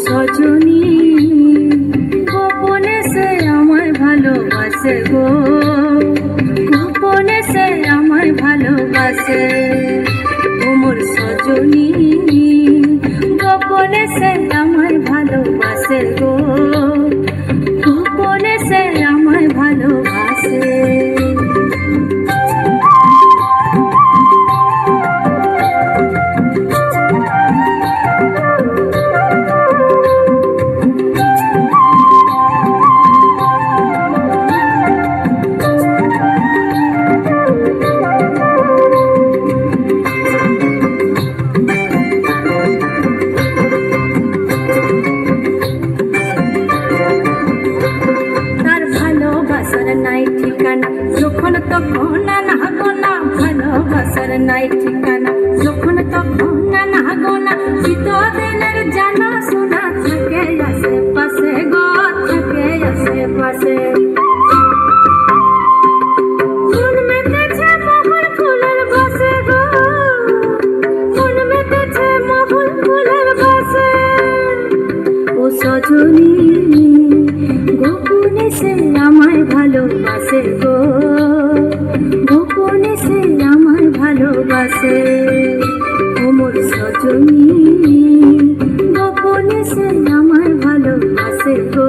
সজনী গোপনে সে আমায় ভালোবাসে গো, গোপনে সে আমায় ভালোবাসে। ও মোর সজনী গোপনে সে আমায় ভালোবাসে গো, গোপনে সে আমায় ভালোবাসে। নাই ঠিকানা যখন তখন না গোনা, ভালোবাসার নাই ঠিকানা যখন তখন না গোনা। চিতদিনের জানা শোনা থাকে আশেপাশে গো, থাকে আশেপাশে। মন মেতেছে মহুল ফুলের বাসে গো, মন মেতেছে মহুল ফুলের বাসে। ও সজনী গোপনে সে আমায় ভালোবাসে গো, গোপনে সে আমায় ভালোবাসে। ও মোর সজনী গোপনে সে আমায় ভালোবাসে গো।